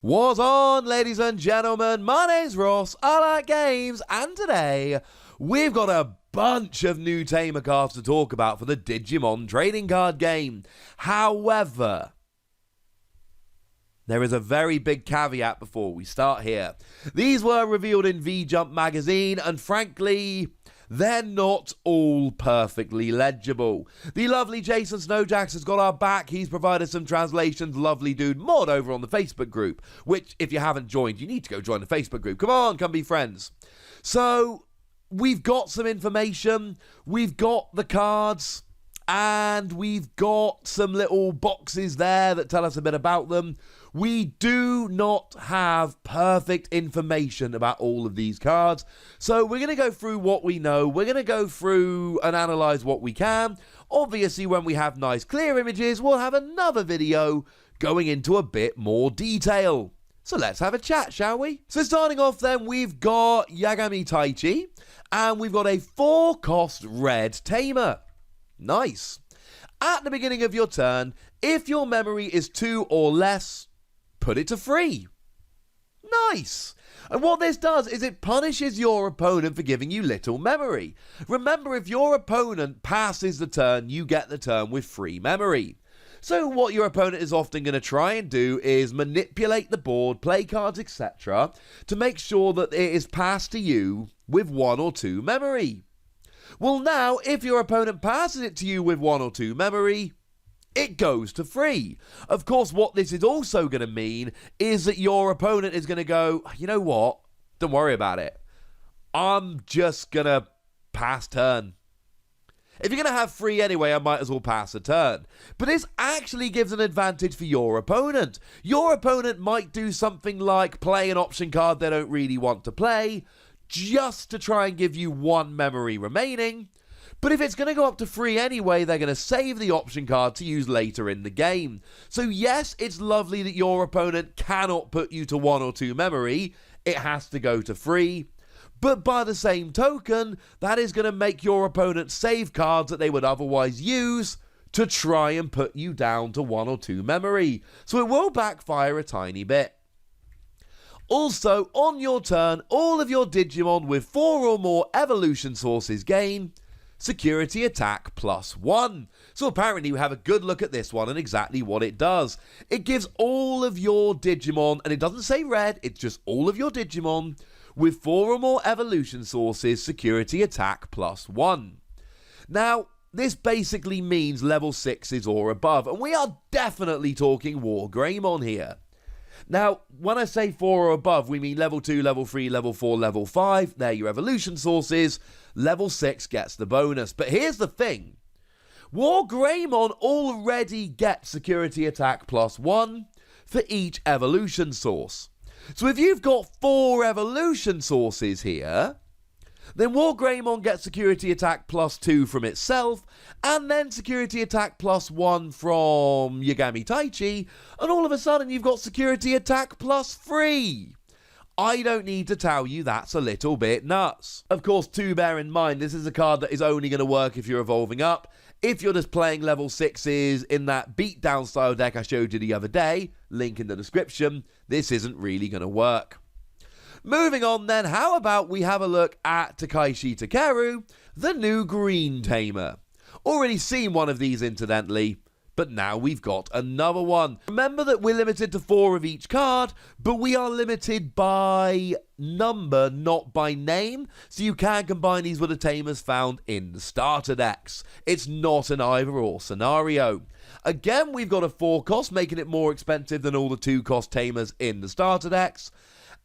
What's on, ladies and gentlemen? My name's Ross, I like games, and today we've got a bunch of new Tamer cards to talk about for the Digimon trading card game. However, there is a very big caveat before we start here. These were revealed in V-Jump magazine, and frankly, they're not all perfectly legible. The lovely Jason Snowjacks has got our back. He's provided some translations. Lovely dude mod over on the Facebook group, which, if you haven't joined, you need to go join the Facebook group. Come on, come be friends. So, we've got some information. We've got the cards. And we've got some little boxes there that tell us a bit about them. We do not have perfect information about all of these cards. So we're going to go through what we know. We're going to go through and analyze what we can. Obviously, when we have nice clear images, we'll have another video going into a bit more detail. So let's have a chat, shall we? So starting off then, we've got Yagami Taichi. And we've got a 4-cost red Tamer. Nice. At the beginning of your turn, if your memory is 2 or less, put it to free. Nice. And what this does is it punishes your opponent for giving you little memory. Remember, if your opponent passes the turn, you get the turn with free memory. So what your opponent is often going to try and do is manipulate the board, play cards, etc. to make sure that it is passed to you with 1 or 2 memory. Well, now, if your opponent passes it to you with 1 or 2 memory, it goes to free. Of course, what this is also going to mean is that your opponent is going to go, you know what, don't worry about it. I'm just going to pass turn. If you're going to have free anyway, I might as well pass a turn. But this actually gives an advantage for your opponent. Your opponent might do something like play an option card they don't really want to play, just to try and give you 1 memory remaining. But if it's going to go up to free anyway, they're going to save the option card to use later in the game. So yes, it's lovely that your opponent cannot put you to 1 or 2 memory. It has to go to free. But by the same token, that is going to make your opponent save cards that they would otherwise use to try and put you down to 1 or 2 memory. So it will backfire a tiny bit. Also, on your turn, all of your Digimon with 4 or more evolution sources gain security attack +1. So apparently we have a good look at this one and exactly what it does. It gives all of your Digimon, and it doesn't say red, it's just all of your Digimon with 4 or more evolution sources security attack +1. Now, this basically means level 6s or above, and we are definitely talking War Greymon here. Now, when I say 4 or above, we mean level 2, level 3, level 4, level 5. They're your evolution sources. Level 6 gets the bonus. But here's the thing. War Greymon already gets security attack +1 for each evolution source. So if you've got 4 evolution sources here, then War Greymon gets security attack +2 from itself, and then security attack +1 from Yagami Taichi, and all of a sudden you've got security attack +3. I don't need to tell you that's a little bit nuts. Of course, do bear in mind, this is a card that is only going to work if you're evolving up. If you're just playing level 6s in that beatdown style deck I showed you the other day, link in the description, this isn't really going to work. Moving on then, how about we have a look at Takaishi Takeru, the new green Tamer. Already seen one of these incidentally, but now we've got another one. Remember that we're limited to 4 of each card, but we are limited by number, not by name, so you can combine these with the Tamers found in the starter decks. It's not an either or scenario. Again, we've got a 4 cost, making it more expensive than all the 2 cost Tamers in the starter decks.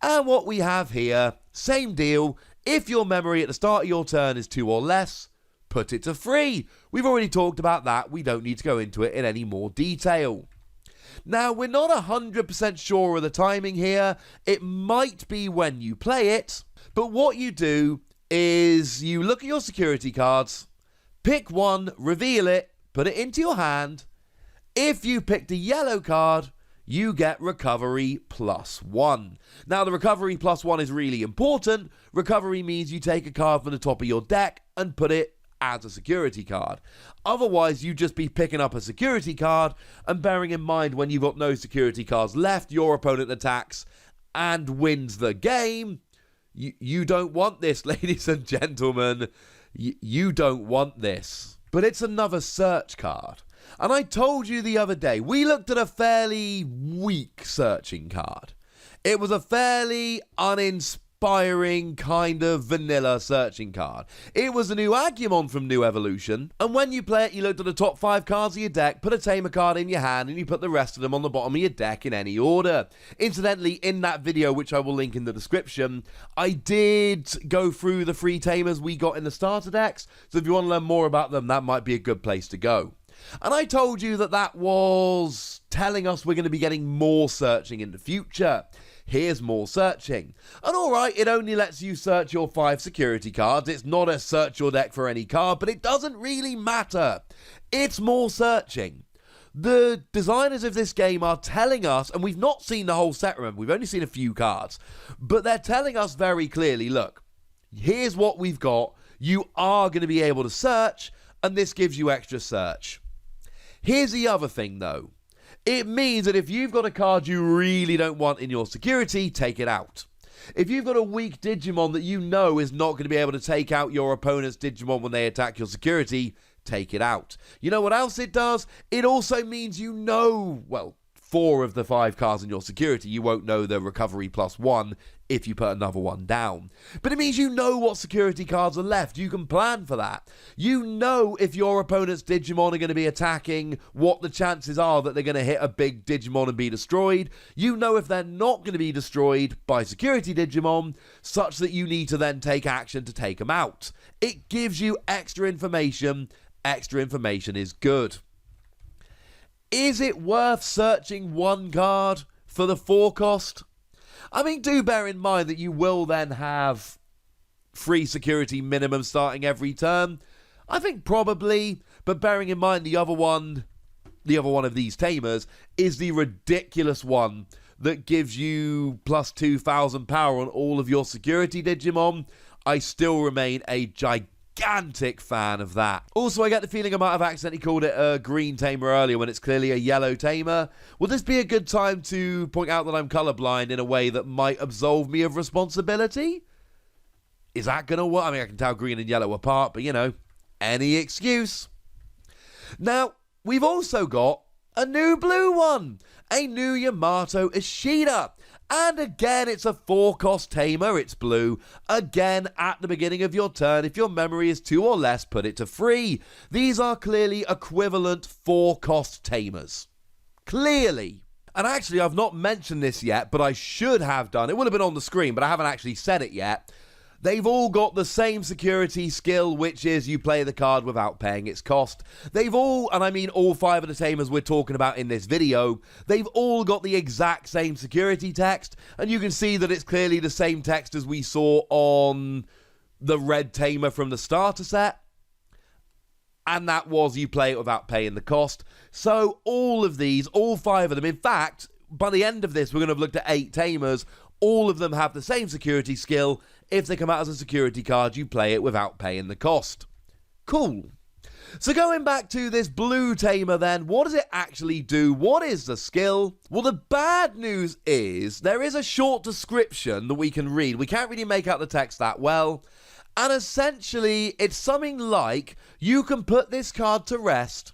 And what we have here, same deal, if your memory at the start of your turn is 2 or less, put it to free. We've already talked about that, we don't need to go into it in any more detail. Now, we're not 100% sure of the timing here, it might be when you play it, but what you do is you look at your security cards, pick one, reveal it, put it into your hand. If you picked a yellow card, you get recovery +1. Now, the recovery +1 is really important. Recovery means you take a card from the top of your deck and put it as a security card. Otherwise, you'd just be picking up a security card, and bearing in mind when you've got no security cards left, your opponent attacks and wins the game. You don't want this, ladies and gentlemen. You don't want this. But it's another search card. And I told you the other day, we looked at a fairly weak searching card. It was a fairly uninspiring kind of vanilla searching card. It was a new Agumon from New Evolution, and when you play it, you looked at the top 5 cards of your deck, put a Tamer card in your hand, and you put the rest of them on the bottom of your deck in any order. Incidentally, in that video, which I will link in the description, I did go through the 3 Tamers we got in the starter decks, so if you want to learn more about them, that might be a good place to go. And I told you that that was telling us we're going to be getting more searching in the future. Here's more searching. And alright, it only lets you search your 5 security cards. It's not a search your deck for any card, but it doesn't really matter. It's more searching. The designers of this game are telling us, and we've not seen the whole set, remember, we've only seen a few cards, but they're telling us very clearly, look, here's what we've got. You are going to be able to search, and this gives you extra search. Here's the other thing, though. It means that if you've got a card you really don't want in your security, take it out. If you've got a weak Digimon that you know is not going to be able to take out your opponent's Digimon when they attack your security, take it out. You know what else it does? It also means you know, well, 4 of the 5 cards in your security, you won't know the recovery +1 if you put another one down. But it means you know what security cards are left. You can plan for that. You know if your opponent's Digimon are going to be attacking, what the chances are that they're going to hit a big Digimon and be destroyed. You know if they're not going to be destroyed by security Digimon, such that you need to then take action to take them out. It gives you extra information. Extra information is good. Is it worth searching 1 card for the 4 cost? I mean, do bear in mind that you will then have 3 security minimum starting every turn. I think probably, but bearing in mind the other one of these Tamers is the ridiculous one that gives you plus 2,000 power on all of your security Digimon. I still remain a gigantic fan of that. Also, I get the feeling I might have accidentally called it a green Tamer earlier when it's clearly a yellow Tamer. Will this be a good time to point out that I'm colorblind in a way that might absolve me of responsibility? Is that going to work? I mean, I can tell green and yellow apart, but you know, any excuse. Now, we've also got a new blue one, a new Yamato Ishida. And again, it's a 4-cost Tamer, it's blue. Again, at the beginning of your turn, if your memory is 2 or less, put it to 3. These are clearly equivalent 4-cost Tamers. Clearly. And actually, I've not mentioned this yet, but I should have done. It would have been on the screen, but I haven't actually said it yet. They've all got the same security skill, which is you play the card without paying its cost. They've all, and I mean all 5 of the Tamers we're talking about in this video, they've all got the exact same security text, and you can see that it's clearly the same text as we saw on the red Tamer from the starter set. And that was you play it without paying the cost. So all of these, all 5 of them, in fact, by the end of this, we're going to have looked at 8 Tamers. All of them have the same security skill. If they come out as a security card, you play it without paying the cost. Cool. So going back to this blue Tamer then, what does it actually do? What is the skill? Well, the bad news is there is a short description that we can read. We can't really make out the text that well. And essentially, it's something like, you can put this card to rest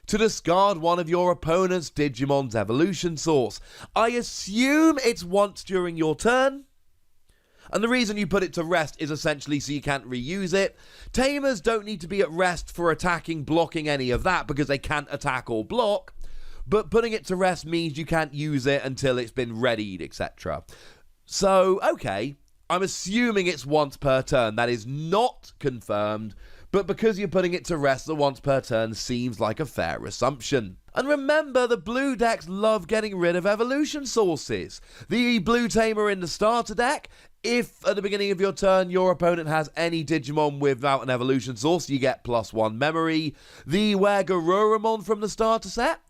to discard one of your opponent's Digimon's evolution source. I assume it's once during your turn. And the reason you put it to rest is essentially so you can't reuse it. Tamers don't need to be at rest for attacking, blocking, any of that, because they can't attack or block. But putting it to rest means you can't use it until it's been readied, etc. So, okay, I'm assuming it's once per turn. That is not confirmed, but because you're putting it to rest, the once per turn seems like a fair assumption. And remember, the blue decks love getting rid of evolution sources. The blue Tamer in the starter deck, if at the beginning of your turn your opponent has any Digimon without an evolution source, you get +1 memory. The Garurumon from the starter set,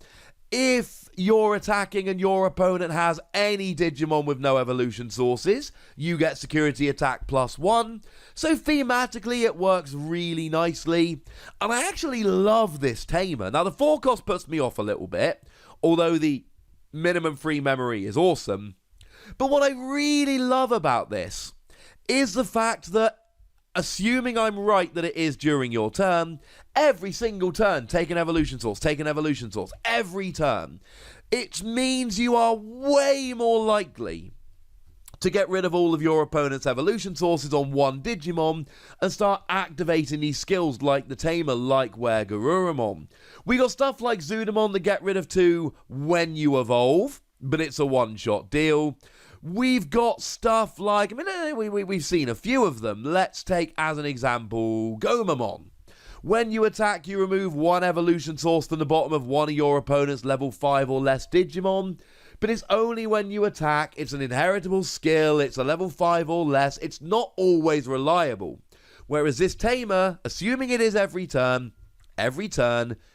if you're attacking and your opponent has any Digimon with no evolution sources, you get security attack +1. So thematically it works really nicely. And I actually love this Tamer. Now the 4 cost puts me off a little bit, although the minimum free memory is awesome. But what I really love about this is the fact that, assuming I'm right that it is during your turn, every single turn, take an evolution source, every turn. It means you are way more likely to get rid of all of your opponent's evolution sources on one Digimon and start activating these skills like the Tamer, like Garurumon. We got stuff like Zudamon that get rid of 2 when you evolve, but it's a one-shot deal. We've got stuff like, we've seen a few of them. Let's take, as an example, Gomamon. When you attack, you remove 1 evolution source from the bottom of one of your opponent's level 5 or less Digimon. But it's only when you attack, it's an inheritable skill, it's a level 5 or less, it's not always reliable. Whereas this Tamer, assuming it is every turn,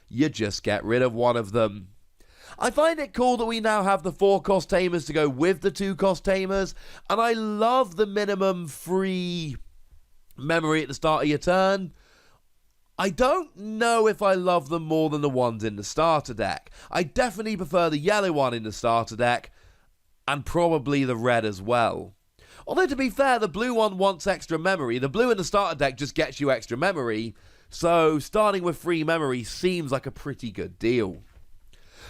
you just get rid of 1 of them. I find it cool that we now have the 4 cost Tamers to go with the 2 cost Tamers, and I love the minimum free memory at the start of your turn. I don't know if I love them more than the ones in the starter deck. I definitely prefer the yellow one in the starter deck, and probably the red as well. Although, to be fair, the blue one wants extra memory. The blue in the starter deck just gets you extra memory, so starting with free memory seems like a pretty good deal.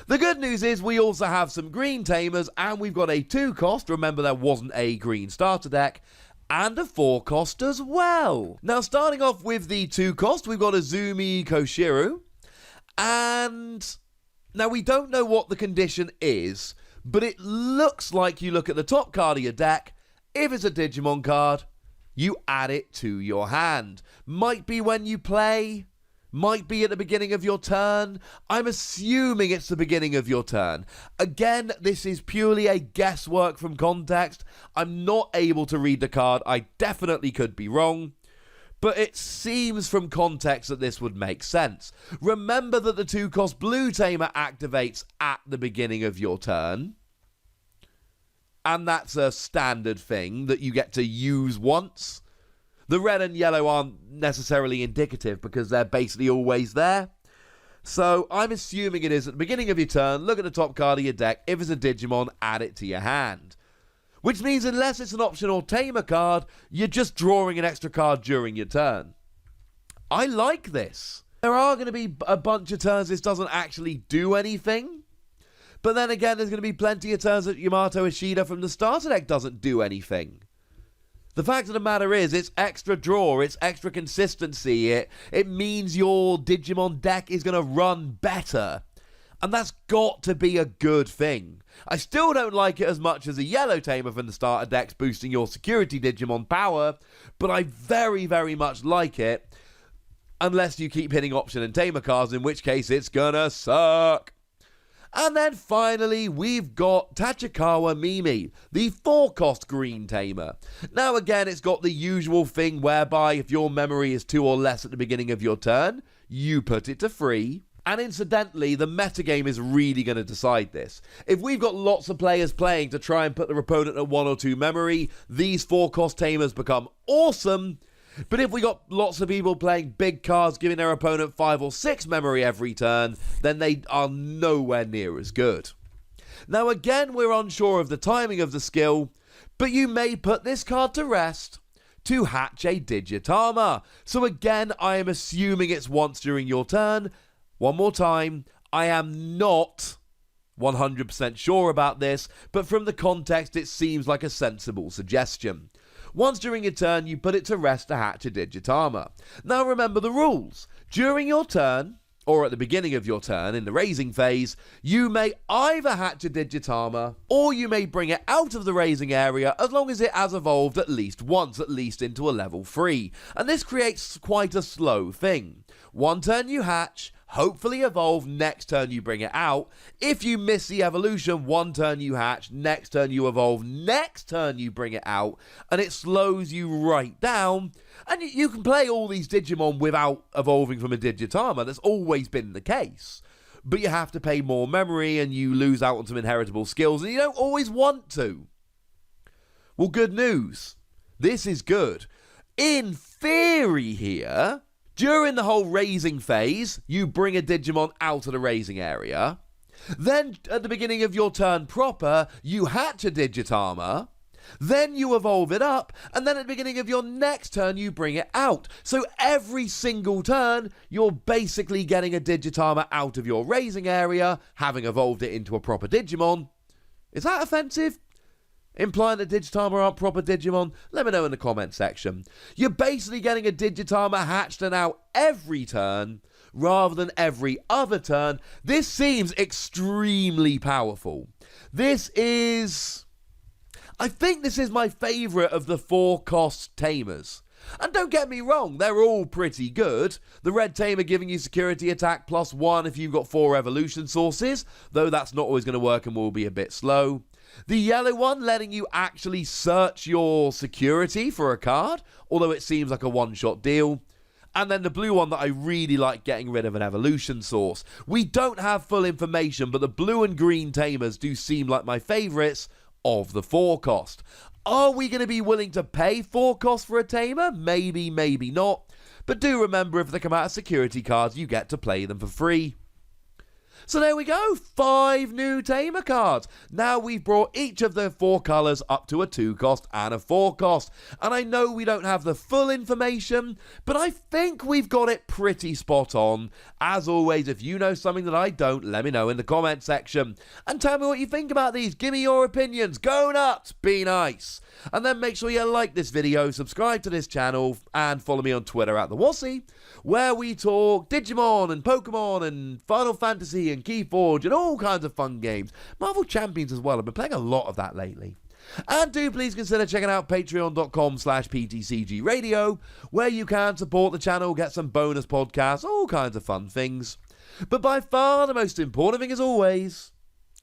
The good news is we also have some green Tamers, and we've got a 2 cost, remember there wasn't a green starter deck, and a 4 cost as well. Now, starting off with the 2 cost, we've got Azumi Koshiru, and now we don't know what the condition is, but it looks like you look at the top card of your deck. If it's a Digimon card, you add it to your hand. Might be when you play, might be at the beginning of your turn. I'm assuming it's the beginning of your turn. Again, this is purely a guesswork from context. I'm not able to read the card. I definitely could be wrong. But it seems from context that this would make sense. Remember that the 2 cost blue Tamer activates at the beginning of your turn. And that's a standard thing that you get to use once. The red and yellow aren't necessarily indicative because they're basically always there. So I'm assuming it is at the beginning of your turn. Look at the top card of your deck. If it's a Digimon, add it to your hand. Which means unless it's an optional Tamer card, you're just drawing an extra card during your turn. I like this. There are going to be a bunch of turns this doesn't actually do anything. But then again, there's going to be plenty of turns that Yamato Ishida from the starter deck doesn't do anything. The fact of the matter is, it's extra draw, it's extra consistency, it means your Digimon deck is going to run better. And that's got to be a good thing. I still don't like it as much as a yellow Tamer from the starter decks boosting your security Digimon power, but I very, very much like it. Unless you keep hitting option and Tamer cards, in which case it's gonna suck. And then finally, we've got Tachikawa Mimi, the 4 cost green Tamer. Now again, it's got the usual thing whereby if your memory is 2 or less at the beginning of your turn, you put it to free. And incidentally, the metagame is really going to decide this. If we've got lots of players playing to try and put their opponent at 1 or 2 memory, these 4 cost Tamers become awesome. But if we got lots of people playing big cards giving their opponent 5 or 6 memory every turn, then they are nowhere near as good. Now again, we're unsure of the timing of the skill, but you may put this card to rest to hatch a Digitamer. So again, I am assuming it's once during your turn. One more time, I am not 100% sure about this, but from the context it seems like a sensible suggestion. Once during your turn, you put it to rest to hatch a Digitamer. Now remember the rules. During your turn, or at the beginning of your turn in the raising phase, you may either hatch a Digitamer, or you may bring it out of the raising area as long as it has evolved at least once, at least into a level 3. And this creates quite a slow thing. One turn you hatch, hopefully evolve, next turn you bring it out. If you miss the evolution, one turn you hatch, next turn you evolve, next turn you bring it out, and it slows you right down. And you can play all these Digimon without evolving from a Digitamer. That's always been the case. but you have to pay more memory and you lose out on some inheritable skills, and you don't always want to. Well, good news. This is good. In theory here, during the whole raising phase, you bring a Digimon out of the raising area. Then, at the beginning of your turn proper, you hatch a Digitamer. Then you evolve it up, and then at the beginning of your next turn, you bring it out. So every single turn, you're basically getting a Digitamer out of your raising area, having evolved it into a proper Digimon. Is that offensive? Implying that Digitamer aren't proper Digimon? Let me know in the comment section. You're basically getting a Digitamer hatched and out every turn, rather than every other turn. This seems extremely powerful. I think this is my favourite of the 4-cost Tamers. And don't get me wrong, they're all pretty good. The red Tamer giving you security attack +1 if you've got 4 evolution sources, though that's not always going to work and will be a bit slow. The yellow one letting you actually search your security for a card, although it seems like a one-shot deal. And then the blue one that I really like getting rid of an evolution source. We don't have full information, but the blue and green Tamers do seem like my favourites of the 4-cost. Are we going to be willing to pay 4-cost for a Tamer? Maybe, maybe not. But do remember, if they come out as security cards, you get to play them for free. So there we go, 5 new Tamer cards. Now we've brought each of the 4 colours up to a 2-cost and a 4-cost. And I know we don't have the full information, but I think we've got it pretty spot on. As always, if you know something that I don't, let me know in the comment section. And tell me what you think about these. Give me your opinions. Go nuts. Be nice. And then make sure you like this video, subscribe to this channel, and follow me on Twitter at the Wossy, where we talk Digimon and Pokemon and Final Fantasy and Keyforge and all kinds of fun games. Marvel Champions as well. I've been playing a lot of that lately. And do please consider checking out patreon.com/PTCG Radio, where you can support the channel, get some bonus podcasts, all kinds of fun things. But by far the most important thing, as always,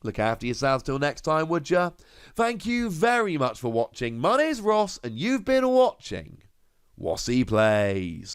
look after yourselves till next time, would ya? Thank you very much for watching. My name's Ross, and you've been watching Wossy Plays.